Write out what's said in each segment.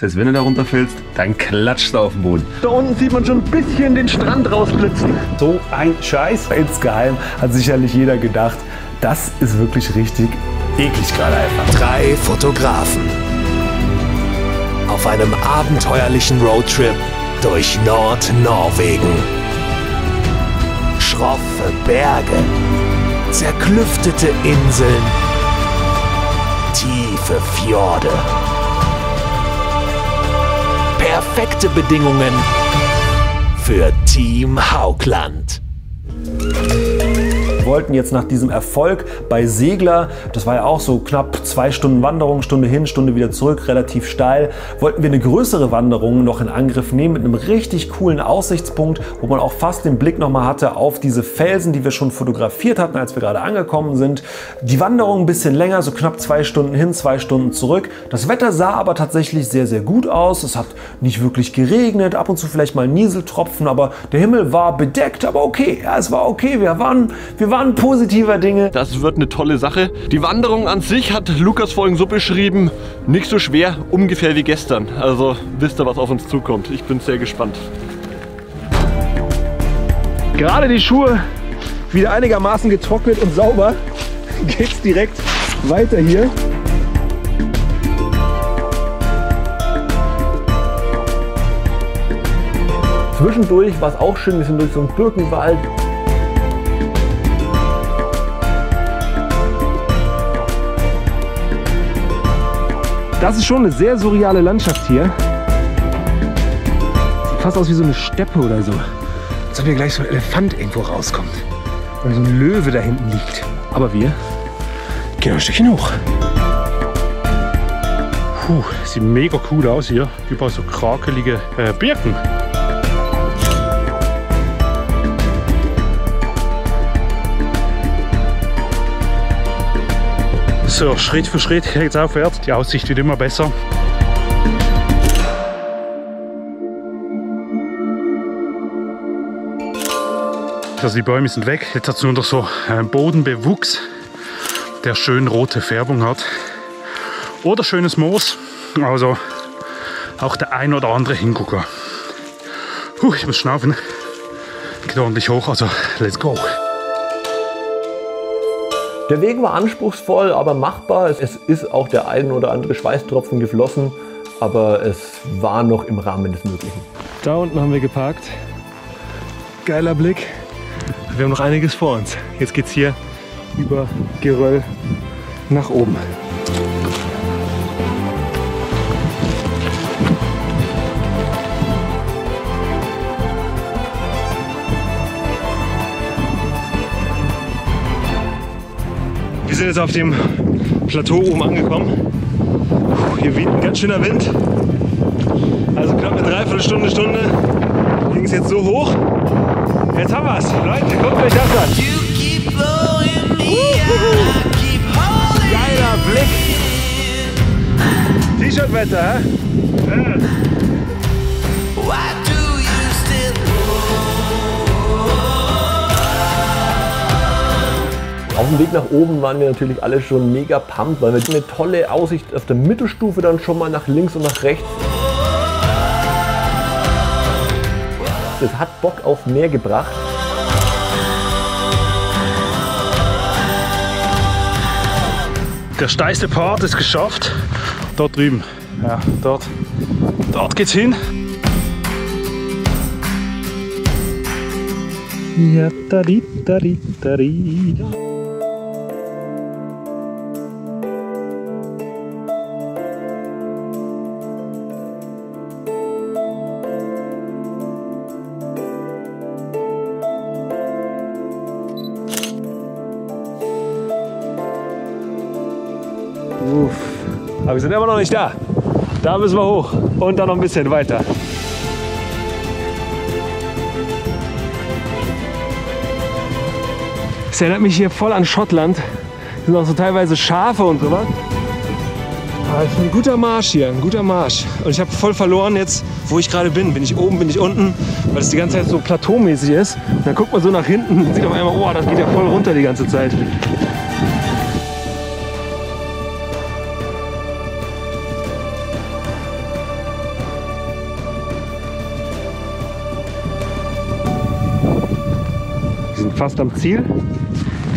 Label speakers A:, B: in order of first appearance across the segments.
A: Das heißt, wenn du da runterfällst, dann klatscht du auf den Boden.
B: Da unten sieht man schon ein bisschen den Strand rausblitzen.
C: So ein Scheiß. Insgeheim hat sicherlich jeder gedacht, das ist wirklich richtig eklig gerade einfach.
D: 3 Fotografen auf einem abenteuerlichen Roadtrip durch Nordnorwegen. Schroffe Berge, zerklüftete Inseln, tiefe Fjorde. Perfekte Bedingungen für Team Haugland.
C: Wir wollten jetzt nach diesem Erfolg bei Segler, das war ja auch so knapp 2 Stunden Wanderung, Stunde hin, Stunde wieder zurück, relativ steil, wollten wir eine größere Wanderung noch in Angriff nehmen mit einem richtig coolen Aussichtspunkt, wo man auch fast den Blick nochmal hatte auf diese Felsen, die wir schon fotografiert hatten, als wir gerade angekommen sind. Die Wanderung ein bisschen länger, so knapp 2 Stunden hin, 2 Stunden zurück. Das Wetter sah aber tatsächlich sehr, sehr gut aus. Es hat nicht wirklich geregnet, ab und zu vielleicht mal Nieseltropfen, aber der Himmel war bedeckt, aber okay, ja, es war okay. Wir waren positiver Dinge.
A: Das wird eine tolle Sache. Die Wanderung an sich hat Lukas vorhin so beschrieben, nicht so schwer, ungefähr wie gestern. Also wisst ihr, was auf uns zukommt. Ich bin sehr gespannt.
B: Gerade die Schuhe wieder einigermaßen getrocknet und sauber. Geht's direkt weiter hier. Zwischendurch war es auch schön, wir sind durch so einen Birkenwald. Das ist schon eine sehr surreale Landschaft hier. Sieht fast aus wie so eine Steppe oder so. Als ob hier gleich so ein Elefant irgendwo rauskommt. Oder so ein Löwe da hinten liegt. Aber wir gehen ein Stückchen hoch.
E: Puh, sieht mega cool aus hier. Überall so krakelige Birken. So, Schritt für Schritt geht es aufwärts. Die Aussicht wird immer besser. Also die Bäume sind weg. Jetzt hat es nur noch so einen Bodenbewuchs, der schön rote Färbung hat. Oder schönes Moos. Also auch der ein oder andere Hingucker. Ich muss schnaufen. Geht ordentlich hoch, also let's go.
B: Der Weg war anspruchsvoll, aber machbar. Es ist auch der ein oder andere Schweißtropfen geflossen, aber es war noch im Rahmen des Möglichen. Da unten haben wir geparkt. Geiler Blick. Wir haben noch einiges vor uns. Jetzt geht's hier über Geröll nach oben. Wir sind jetzt auf dem Plateau oben angekommen. Hier weht ein ganz schöner Wind. Also knapp eine Dreiviertelstunde, Stunde ging es jetzt so hoch. Jetzt haben wir es. Leute, guckt euch das an. Geiler Blick. T-Shirt-Wetter, hä? Ja. Auf dem Weg nach oben waren wir natürlich alle schon mega pumped, weil wir eine tolle Aussicht auf der Mittelstufe dann schon mal nach links und nach rechts. Es hat Bock auf mehr gebracht.
E: Der steilste Part ist geschafft. Dort drüben. Ja, dort geht's hin.
B: Ja, tari, tari, tari. Aber wir sind immer noch nicht da. Da müssen wir hoch und dann noch ein bisschen weiter. Es erinnert mich hier voll an Schottland. Hier sind auch so teilweise Schafe und sowas. Aber es ist ein guter Marsch hier, ein guter Marsch. Und ich habe voll verloren jetzt, wo ich gerade bin. Bin ich oben, bin ich unten, weil es die ganze Zeit so plateaumäßig ist. Und dann guckt man so nach hinten und sieht auf einmal, oh, das geht ja voll runter die ganze Zeit. fast am Ziel.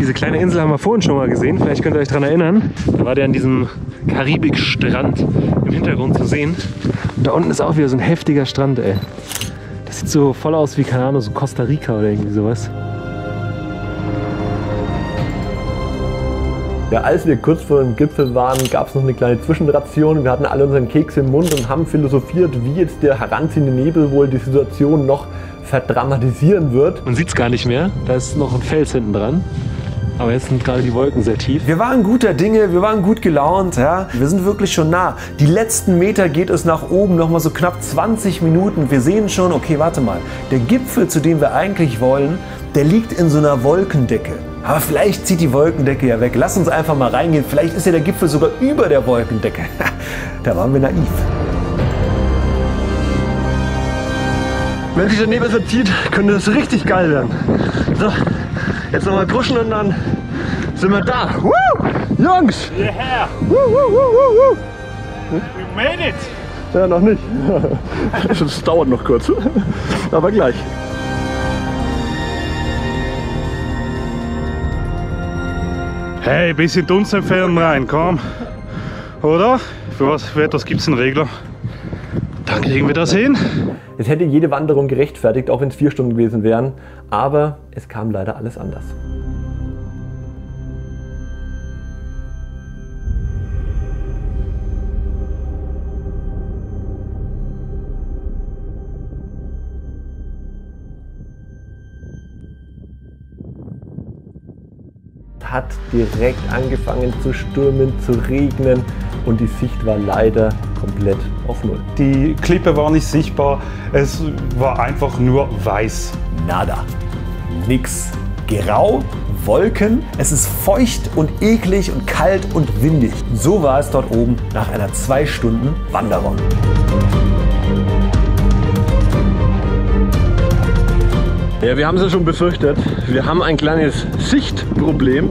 B: Diese kleine Insel haben wir vorhin schon mal gesehen, vielleicht könnt ihr euch daran erinnern. Da war der an diesem Karibikstrand im Hintergrund zu sehen. Und da unten ist auch wieder so ein heftiger Strand, ey. Das sieht so voll aus wie, keine Ahnung, so Costa Rica oder irgendwie sowas.
F: Ja, als wir kurz vor dem Gipfel waren, gab es noch eine kleine Zwischenration. Wir hatten alle unseren Keks im Mund und haben philosophiert, wie jetzt der heranziehende Nebel wohl die Situation noch verdramatisieren wird.
B: Man sieht es gar nicht mehr, da ist noch ein Fels hinten dran. Aber jetzt sind gerade die Wolken sehr tief.
C: Wir waren guter Dinge, wir waren gut gelaunt. Ja? Wir sind wirklich schon nah. Die letzten Meter geht es nach oben, noch mal so knapp 20 Minuten. Wir sehen schon, okay, warte mal, der Gipfel, zu dem wir eigentlich wollen, der liegt in so einer Wolkendecke. Aber vielleicht zieht die Wolkendecke ja weg. Lass uns einfach mal reingehen. Vielleicht ist ja der Gipfel sogar über der Wolkendecke. Da waren wir naiv.
A: Wenn sich der Nebel verzieht, könnte es richtig geil werden. So, jetzt nochmal pushen und dann sind wir da. Woo! Jungs!
E: Yeah!
A: Woo, woo, woo, woo, woo.
E: We made it!
A: Ja, noch nicht. Das dauert noch kurz. Aber gleich.
E: Hey, bisschen Dunst entfernen rein, komm. Oder? Für etwas gibt es einen Regler. Dann kriegen wir das hin.
F: Es hätte jede Wanderung gerechtfertigt, auch wenn es 4 Stunden gewesen wären. Aber es kam leider alles anders. Hat direkt angefangen zu stürmen, zu regnen und die Sicht war leider komplett auf Null.
E: Die Klippe war nicht sichtbar, es war einfach nur weiß.
C: Nada. Nix. Grau, Wolken, es ist feucht und eklig und kalt und windig. So war es dort oben nach einer 2 Stunden Wanderung.
A: Ja, wir haben es ja schon befürchtet. Wir haben ein kleines Sichtproblem.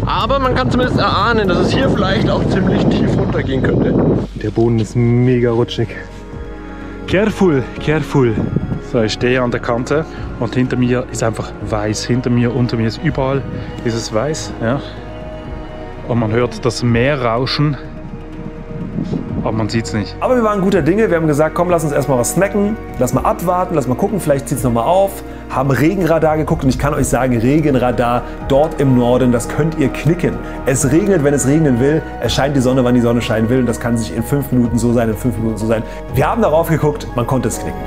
A: Aber man kann zumindest erahnen, dass es hier vielleicht auch ziemlich tief runtergehen könnte.
B: Der Boden ist mega rutschig. Careful, careful.
E: So, ich stehe an der Kante und hinter mir ist einfach weiß. Hinter mir, unter mir ist überall dieses Weiß. Ja. Und man hört das Meer rauschen, aber man sieht es nicht.
C: Aber wir waren guter Dinge. Wir haben gesagt, komm, lass uns erstmal was snacken. Lass mal abwarten, lass mal gucken, vielleicht zieht es nochmal auf. Haben Regenradar geguckt und ich kann euch sagen, Regenradar dort im Norden, das könnt ihr knicken. Es regnet, wenn es regnen will. Es scheint die Sonne, wann die Sonne scheinen will. Und das kann sich in 5 Minuten so sein, in 5 Minuten so sein. Wir haben darauf geguckt, man konnte es knicken.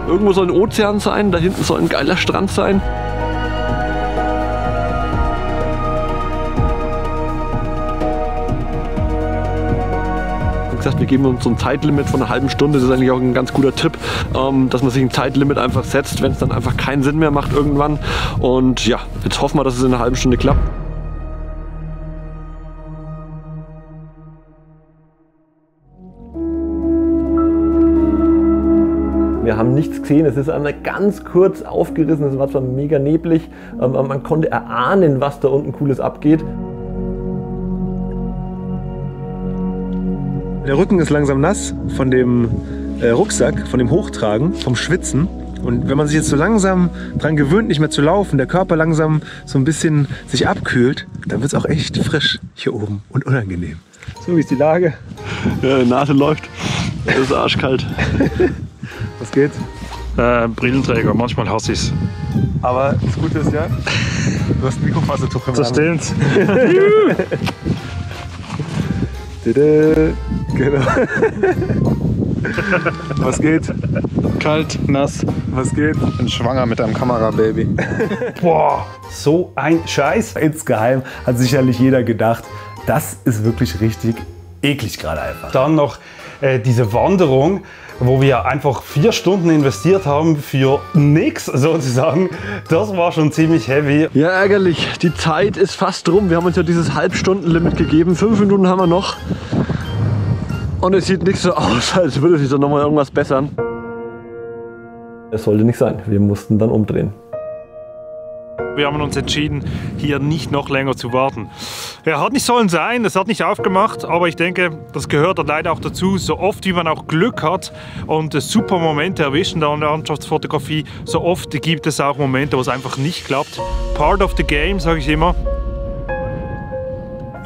A: Irgendwo soll ein Ozean sein, da hinten soll ein geiler Strand sein. Wie gesagt, wir geben uns so ein Zeitlimit von einer halben Stunde. Das ist eigentlich auch ein ganz guter Tipp, dass man sich ein Zeitlimit einfach setzt, wenn es dann einfach keinen Sinn mehr macht irgendwann. Und ja, jetzt hoffen wir, dass es in einer halben Stunde klappt.
F: Wir haben nichts gesehen, es ist einmal ganz kurz aufgerissen, es war zwar mega neblig, man konnte erahnen, was da unten Cooles abgeht.
B: Der Rücken ist langsam nass von dem Rucksack, von dem Hochtragen, vom Schwitzen. Und wenn man sich jetzt so langsam dran gewöhnt, nicht mehr zu laufen, der Körper langsam so ein bisschen sich abkühlt, dann wird es auch echt frisch hier oben und unangenehm. So, wie ist die Lage?
A: Ja, die Nase läuft. Es ist arschkalt.
B: Was geht?
E: Brillenträger, manchmal hasse ich es.
B: Aber das Gute ist ja, du hast ein Mikrofasertuch im Arm.
E: Das stimmt.
B: Genau. Was geht?
E: Kalt, nass.
B: Was geht?
G: Ich bin schwanger mit einem Kamerababy.
E: Boah, so ein Scheiß.
C: Insgeheim hat sicherlich jeder gedacht, das ist wirklich richtig eklig gerade einfach.
E: Dann noch diese Wanderung, wo wir einfach 4 Stunden investiert haben für nichts sozusagen. Das war schon ziemlich heavy.
A: Ja, ärgerlich. Die Zeit ist fast rum. Wir haben uns ja dieses Halbstunden-Limit gegeben. 5 Minuten haben wir noch. Und es sieht nicht so aus, als würde sich da nochmal irgendwas bessern.
F: Es sollte nicht sein, wir mussten dann umdrehen.
E: Wir haben uns entschieden, hier nicht noch länger zu warten. Er hat nicht sollen sein, es hat nicht aufgemacht, aber ich denke, das gehört leider auch dazu. So oft wie man auch Glück hat und super Momente erwischt in der Landschaftsfotografie, so oft gibt es auch Momente, wo es einfach nicht klappt. Part of the game, sage ich immer.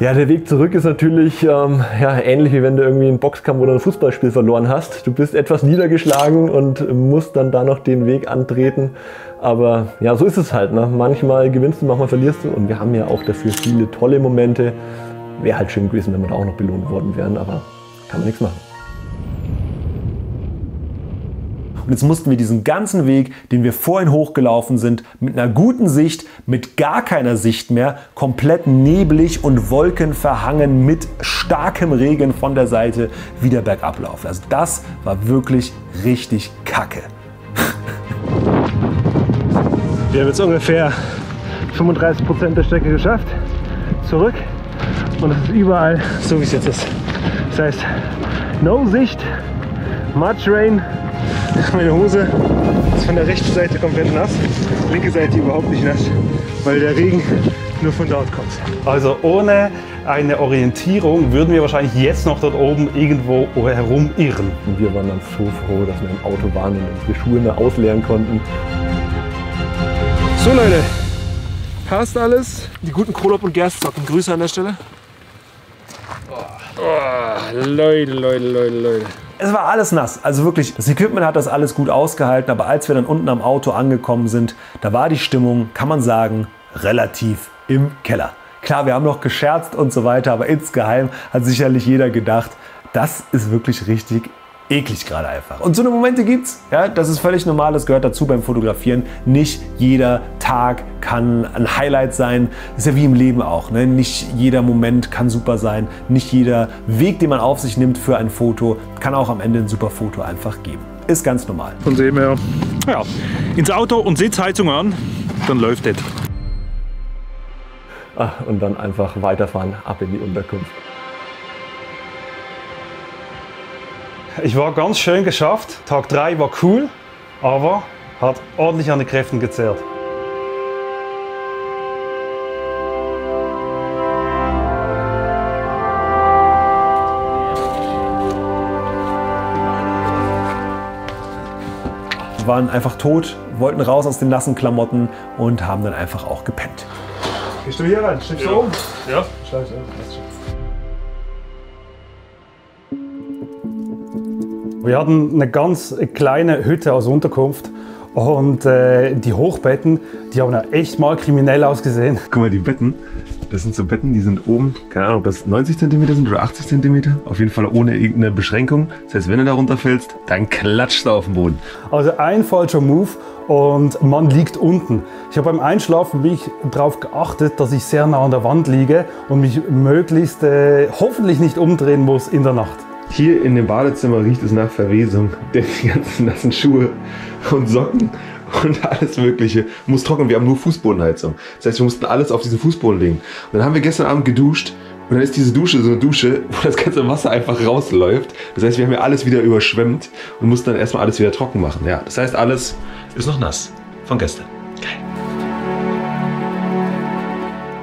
F: Ja, der Weg zurück ist natürlich ähnlich wie wenn du irgendwie einen Boxkampf oder ein Fußballspiel verloren hast. Du bist etwas niedergeschlagen und musst dann da noch den Weg antreten. Aber ja, so ist es halt. Ne? Manchmal gewinnst du, manchmal verlierst du. Und wir haben ja auch dafür viele tolle Momente. Wäre halt schön gewesen, wenn wir da auch noch belohnt worden wären, aber kann man nichts machen.
C: Und jetzt mussten wir diesen ganzen Weg, den wir vorhin hochgelaufen sind, mit einer guten Sicht, mit gar keiner Sicht mehr, komplett neblig und wolkenverhangen mit starkem Regen von der Seite wieder bergab laufen. Also das war wirklich richtig kacke.
E: Wir haben jetzt ungefähr 35% der Strecke geschafft, zurück, und es ist überall so, wie es jetzt ist. Das heißt, no Sicht, much rain. Meine Hose ist von der rechten Seite komplett nass, linke Seite überhaupt nicht nass, weil der Regen nur von dort kommt. Also ohne eine Orientierung würden wir wahrscheinlich jetzt noch dort oben irgendwo herumirren.
F: Und wir waren dann so froh, dass wir im Auto waren und unsere Schuhe mehr ausleeren konnten.
E: So Leute, passt alles. Die guten Kohlop und Gerstsocken, Grüße an der Stelle. Leute.
C: Es war alles nass, also wirklich, das Equipment hat das alles gut ausgehalten, aber als wir dann unten am Auto angekommen sind, da war die Stimmung, kann man sagen, relativ im Keller. Klar, wir haben noch gescherzt und so weiter, aber insgeheim hat sicherlich jeder gedacht, das ist wirklich richtig eklig gerade einfach. Und so eine Momente gibt's, ja, das ist völlig normal, das gehört dazu beim Fotografieren. Nicht jeder Tag kann ein Highlight sein, das ist ja wie im Leben auch, ne? Nicht jeder Moment kann super sein, nicht jeder Weg, den man auf sich nimmt für ein Foto, kann auch am Ende ein super Foto einfach geben. Ist ganz normal.
E: Von dem her, ja, ins Auto und Sitzheizung an, dann läuft das.
F: Und dann einfach weiterfahren, ab in die Unterkunft.
E: Ich war ganz schön geschafft. Tag 3 war cool, aber hat ordentlich an den Kräften gezehrt.
C: Wir waren einfach tot, wollten raus aus den nassen Klamotten und haben dann einfach auch gepennt.
E: Gehst du hier rein? Schlägst du oben? Ja. Wir hatten eine ganz kleine Hütte als Unterkunft und die Hochbetten, die haben ja echt mal kriminell ausgesehen.
H: Guck mal, die Betten, das sind so Betten, die sind oben, keine Ahnung, ob das 90 cm sind oder 80 cm, auf jeden Fall ohne irgendeine Beschränkung. Das heißt, wenn du da runterfällst, dann klatscht du auf den Boden.
E: Also ein falscher Move und man liegt unten. Ich habe beim Einschlafen wirklich darauf geachtet, dass ich sehr nah an der Wand liege und mich möglichst hoffentlich nicht umdrehen muss in der Nacht.
H: Hier in dem Badezimmer riecht es nach Verwesung, denn die ganzen nassen Schuhe und Socken und alles Mögliche muss trocknen. Wir haben nur Fußbodenheizung. Das heißt, wir mussten alles auf diesen Fußboden legen. Und dann haben wir gestern Abend geduscht und dann ist diese Dusche so eine Dusche, wo das ganze Wasser einfach rausläuft. Das heißt, wir haben ja alles wieder überschwemmt und mussten dann erstmal alles wieder trocken machen. Ja, das heißt, alles ist noch nass von gestern. Geil.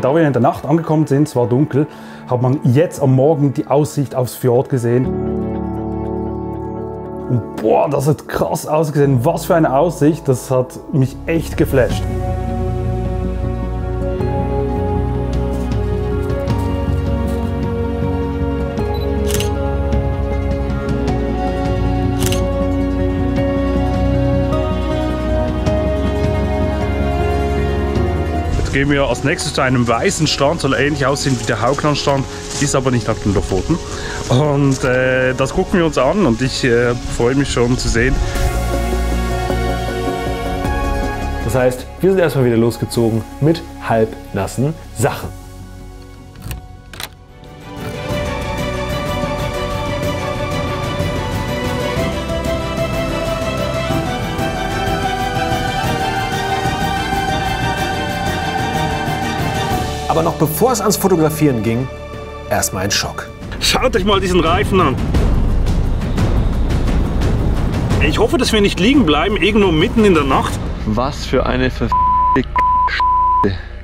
E: Da wir in der Nacht angekommen sind, es war dunkel, hat man jetzt am Morgen die Aussicht aufs Fjord gesehen. Und boah, das hat krass ausgesehen. Was für eine Aussicht, das hat mich echt geflasht. Gehen wir als nächstes zu einem weißen Strand, soll ähnlich aussehen wie der Hauglandstrand, ist aber nicht auf den Lofoten. Und das gucken wir uns an und ich freue mich schon zu sehen.
C: Das heißt, wir sind erstmal wieder losgezogen mit halbnassen Sachen. Aber noch bevor es ans Fotografieren ging, erstmal ein Schock.
E: Schaut euch mal diesen Reifen an. Ich hoffe, dass wir nicht liegen bleiben, irgendwo mitten in der Nacht.
A: Was für eine
H: Ey.